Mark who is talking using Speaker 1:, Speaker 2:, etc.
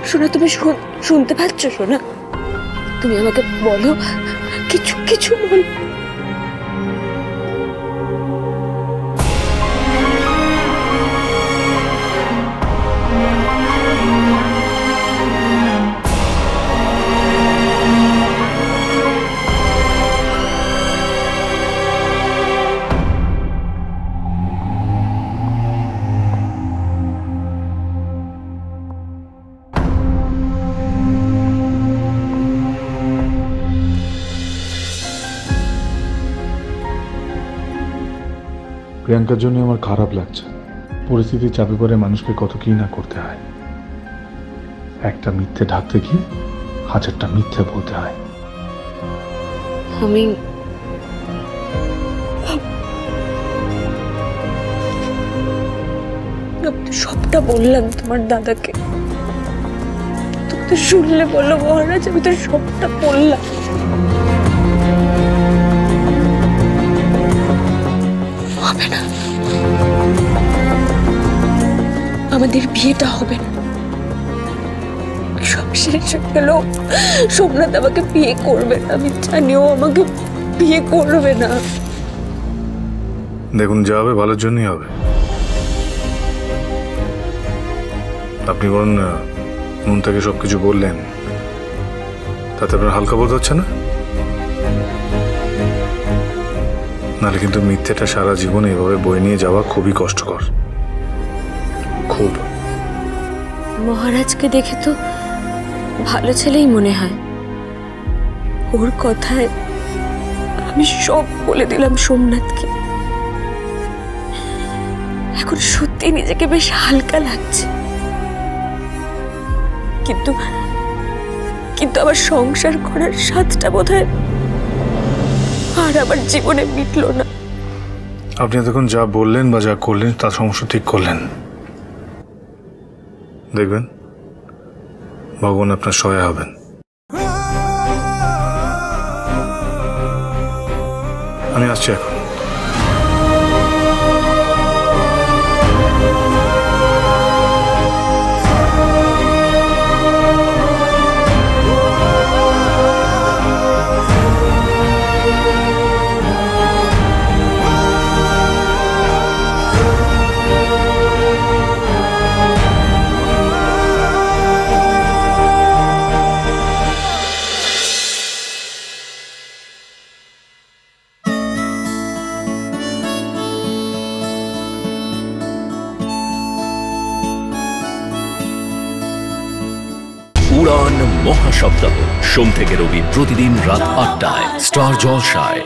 Speaker 1: সোনা তুমি শুনতে পাচ্ছ সোনা? তুমি আমাকে বলো, কিছু কিছু বল।
Speaker 2: প্রিয়াঙ্কার জন্য আমার খারাপ লাগছে। পরিস্থিতির চাপে পড়ে মানুষকে কত কি না করতে হয়। একটা মিথ্যে ঢাকতে গিয়ে হাজারটা মিথ্যে বলতে হয়।
Speaker 1: আমি সবটা বললাম তোমার দাদাকে। তুমি তো শুনলে বলো মহারাজ, আমি তো সবটা বললাম। হবে না, আমাদের বিয়েটা হবে না। সব শেষ হয়ে গেল। সোমনাথ আমাকে বিয়ে করবে না, আমি জানি ও আমাকে বিয়ে করবে না।
Speaker 2: দেখুন, যা হবে ভালোর জন্যই হবে। আপনি বরং মন থেকে সবকিছু বললেন, তাতে আপনার হালকা বোধ হচ্ছে না? নাহলে কিন্তু মিথ্যেটা সারা জীবন এভাবে বয়ে নিয়ে যাওয়া খুবই কষ্টকর। খুব।
Speaker 1: মহারাজকে দেখে তো ভালো ছেলেই মনে হয়। ওর কথায় আমি সব বলে দিলাম সোমনাথকে। এখন সত্যি নিজেকে বেশ হালকা লাগছে। কিন্তু কিন্তু আমার সংসার করার স্বাদটা বোধহয় আর আমার জীবনে মিটলো না।
Speaker 2: আপনি এতক্ষণ যা বললেন বা যা করলেন তার সমস্যা ঠিক করলেন। দেখবেন ভগবান আপনার সহায় হবেন। আমি আসছি এখন।
Speaker 3: উড়ান মহাসপ্তাহ, সোম থেকে রবি প্রতিদিন রাত ৮টায় স্টার জলসায়।